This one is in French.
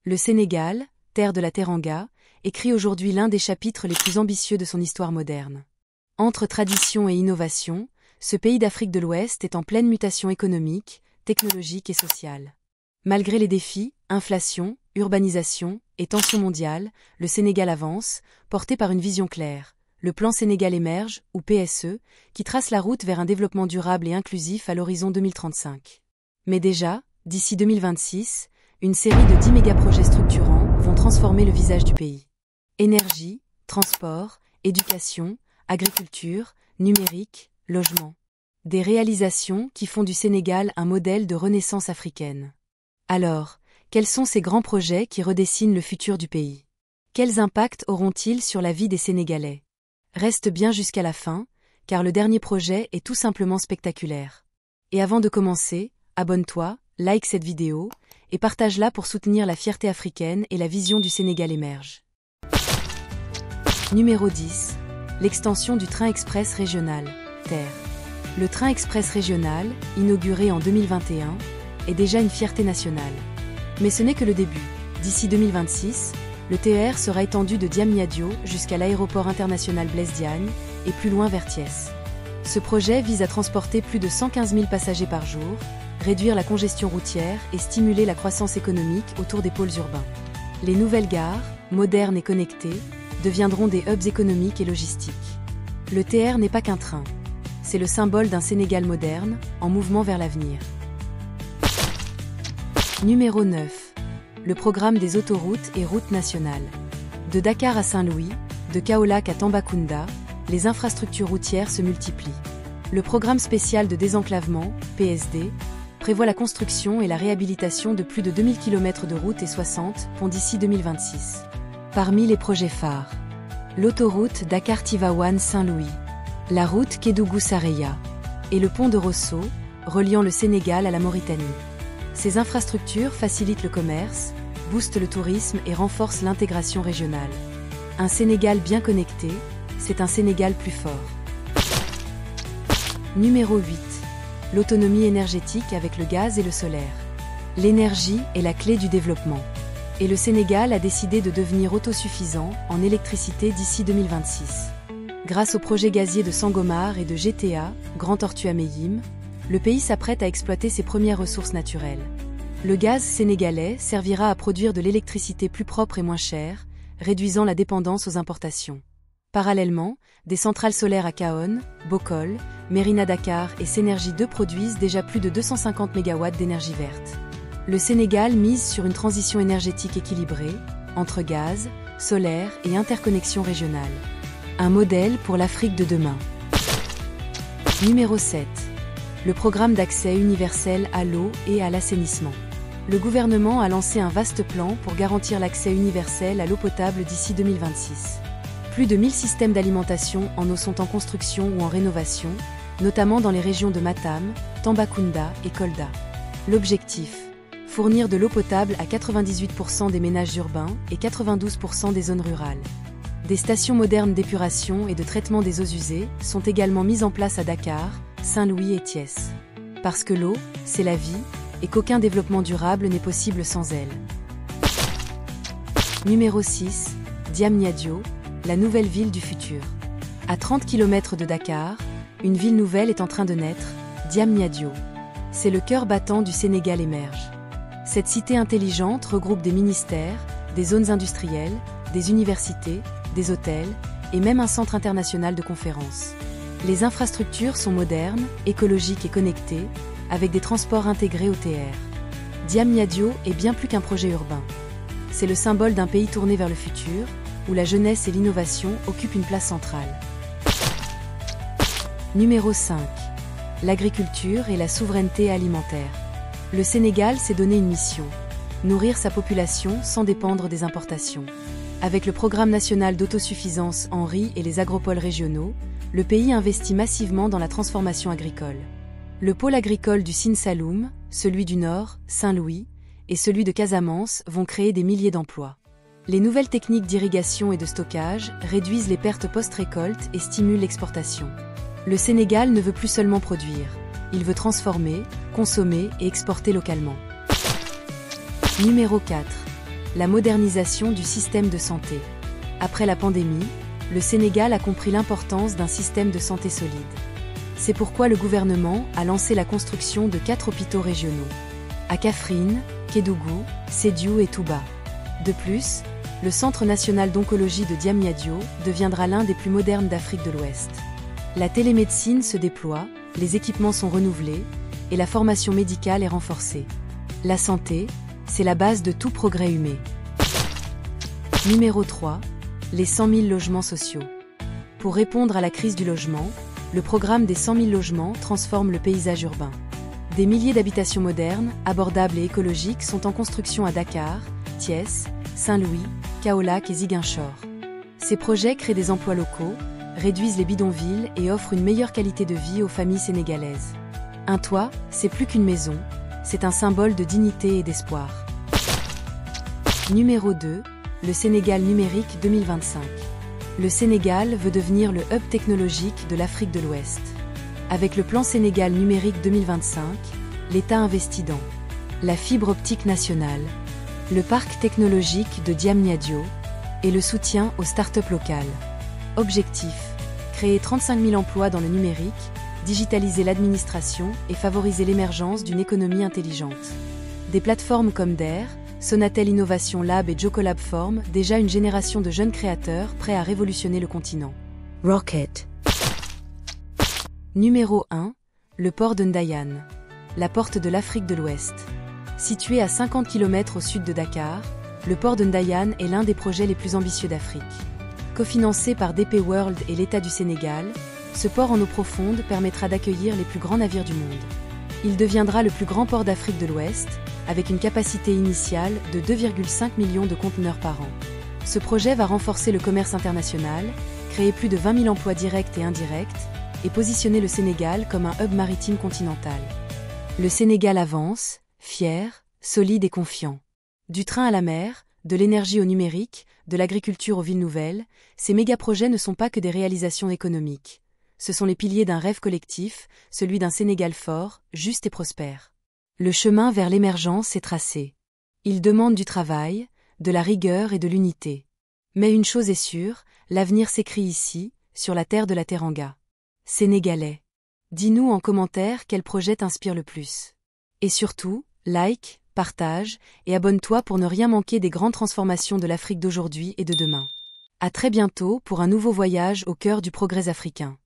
Le Sénégal, terre de la Teranga, écrit aujourd'hui l'un des chapitres les plus ambitieux de son histoire moderne. Entre tradition et innovation, ce pays d'Afrique de l'Ouest est en pleine mutation économique, technologique et sociale. Malgré les défis, inflation, urbanisation et tensions mondiales, le Sénégal avance, porté par une vision claire. Le plan Sénégal émerge, ou PSE, qui trace la route vers un développement durable et inclusif à l'horizon 2035. Mais déjà, d'ici 2026, une série de 10 mégaprojets structurants vont transformer le visage du pays. Énergie, transport, éducation, agriculture, numérique, logement. Des réalisations qui font du Sénégal un modèle de renaissance africaine. Alors, quels sont ces grands projets qui redessinent le futur du pays? Quels impacts auront-ils sur la vie des Sénégalais? Reste bien jusqu'à la fin, car le dernier projet est tout simplement spectaculaire. Et avant de commencer, abonne-toi, like cette vidéo, et partage-la pour soutenir la fierté africaine et la vision du Sénégal émerge. Numéro 10. L'extension du train express régional, TER. Le train express régional, inauguré en 2021, est déjà une fierté nationale. Mais ce n'est que le début. D'ici 2026, le TER sera étendu de Diamniadio jusqu'à l'aéroport international Blaise Diagne et plus loin vers Thiès. Ce projet vise à transporter plus de 115 000 passagers par jour, réduire la congestion routière et stimuler la croissance économique autour des pôles urbains. Les nouvelles gares, modernes et connectées, deviendront des hubs économiques et logistiques. Le TER n'est pas qu'un train. C'est le symbole d'un Sénégal moderne, en mouvement vers l'avenir. Numéro 9. Le programme des autoroutes et routes nationales. De Dakar à Saint-Louis, de Kaolack à Tambacounda, les infrastructures routières se multiplient. Le programme spécial de désenclavement, PSD, prévoit la construction et la réhabilitation de plus de 2000 km de routes et 60 ponts d'ici 2026. Parmi les projets phares, l'autoroute Dakar-Tivaouane-Saint-Louis, la route Kédougou-Saraya et le pont de Rosso, reliant le Sénégal à la Mauritanie. Ces infrastructures facilitent le commerce, boostent le tourisme et renforcent l'intégration régionale. Un Sénégal bien connecté, c'est un Sénégal plus fort. Numéro 8. L'autonomie énergétique avec le gaz et le solaire. L'énergie est la clé du développement. Et le Sénégal a décidé de devenir autosuffisant en électricité d'ici 2026. Grâce au projet gazier de Sangomar et de GTA, Grand Tortue à Meyim, le pays s'apprête à exploiter ses premières ressources naturelles. Le gaz sénégalais servira à produire de l'électricité plus propre et moins chère, réduisant la dépendance aux importations. Parallèlement, des centrales solaires à Kahone, Bokol, Mérina Dakar et Sénergie 2 produisent déjà plus de 250 MW d'énergie verte. Le Sénégal mise sur une transition énergétique équilibrée, entre gaz, solaire et interconnexion régionale. Un modèle pour l'Afrique de demain. Numéro 7. Le programme d'accès universel à l'eau et à l'assainissement. Le gouvernement a lancé un vaste plan pour garantir l'accès universel à l'eau potable d'ici 2026. Plus de 1000 systèmes d'alimentation en eau sont en construction ou en rénovation, notamment dans les régions de Matam, Tambacounda et Kolda. L'objectif: fournir de l'eau potable à 98% des ménages urbains et 92% des zones rurales. Des stations modernes d'épuration et de traitement des eaux usées sont également mises en place à Dakar, Saint-Louis et Thiès. Parce que l'eau, c'est la vie, et qu'aucun développement durable n'est possible sans elle. Numéro 6. Diamniadio, la nouvelle ville du futur. À 30 km de Dakar, une ville nouvelle est en train de naître, Diamniadio. C'est le cœur battant du Sénégal émerge. Cette cité intelligente regroupe des ministères, des zones industrielles, des universités, des hôtels, et même un centre international de conférences. Les infrastructures sont modernes, écologiques et connectées, avec des transports intégrés au TR. Diamniadio est bien plus qu'un projet urbain. C'est le symbole d'un pays tourné vers le futur, où la jeunesse et l'innovation occupent une place centrale. Numéro 5. L'agriculture et la souveraineté alimentaire. Le Sénégal s'est donné une mission: nourrir sa population sans dépendre des importations. Avec le programme national d'autosuffisance en riz et les agropoles régionaux, le pays investit massivement dans la transformation agricole. Le pôle agricole du Sine Saloum, celui du Nord, Saint-Louis, et celui de Casamance vont créer des milliers d'emplois. Les nouvelles techniques d'irrigation et de stockage réduisent les pertes post-récolte et stimulent l'exportation. Le Sénégal ne veut plus seulement produire, il veut transformer, consommer et exporter localement. Numéro 4. la modernisation du système de santé. Après la pandémie, le Sénégal a compris l'importance d'un système de santé solide. C'est pourquoi le gouvernement a lancé la construction de 4 hôpitaux régionaux. À Kaffrine, Kédougou, Sédhiou et Touba. De plus, le Centre national d'oncologie de Diamniadio deviendra l'un des plus modernes d'Afrique de l'Ouest. La télémédecine se déploie, les équipements sont renouvelés, et la formation médicale est renforcée. La santé, c'est la base de tout progrès humain. Numéro 3. Les 100 000 logements sociaux. Pour répondre à la crise du logement, le programme des 100 000 logements transforme le paysage urbain. Des milliers d'habitations modernes, abordables et écologiques sont en construction à Dakar, Thiès, Saint-Louis, Kaolack et Ziguinchor. Ces projets créent des emplois locaux, réduisent les bidonvilles et offrent une meilleure qualité de vie aux familles sénégalaises. Un toit, c'est plus qu'une maison, c'est un symbole de dignité et d'espoir. Numéro 2. Le Sénégal numérique 2025. Le Sénégal veut devenir le hub technologique de l'Afrique de l'Ouest. Avec le plan Sénégal numérique 2025, l'État investit dans la fibre optique nationale, le parc technologique de Diamniadio et le soutien aux startups locales. Objectif: créer 35 000 emplois dans le numérique, digitaliser l'administration et favoriser l'émergence d'une économie intelligente. Des plateformes comme DARE, Sonatel Innovation Lab et Jocolab forment déjà une génération de jeunes créateurs prêts à révolutionner le continent. Rocket. Numéro 1. Le port de Ndayane. La porte de l'Afrique de l'Ouest. Situé à 50 km au sud de Dakar, le port de Ndayane est l'un des projets les plus ambitieux d'Afrique. Cofinancé par DP World et l'État du Sénégal, ce port en eau profonde permettra d'accueillir les plus grands navires du monde. Il deviendra le plus grand port d'Afrique de l'Ouest, avec une capacité initiale de 2,5 millions de conteneurs par an. Ce projet va renforcer le commerce international, créer plus de 20 000 emplois directs et indirects, et positionner le Sénégal comme un hub maritime continental. Le Sénégal avance, fier, solide et confiant. Du train à la mer, de l'énergie au numérique, de l'agriculture aux villes nouvelles, ces méga-projets ne sont pas que des réalisations économiques. Ce sont les piliers d'un rêve collectif, celui d'un Sénégal fort, juste et prospère. Le chemin vers l'émergence est tracé. Il demande du travail, de la rigueur et de l'unité. Mais une chose est sûre, l'avenir s'écrit ici, sur la terre de la Teranga. Sénégalais. Dis-nous en commentaire quel projet t'inspire le plus. Et surtout, like, partage et abonne-toi pour ne rien manquer des grandes transformations de l'Afrique d'aujourd'hui et de demain. À très bientôt pour un nouveau voyage au cœur du progrès africain.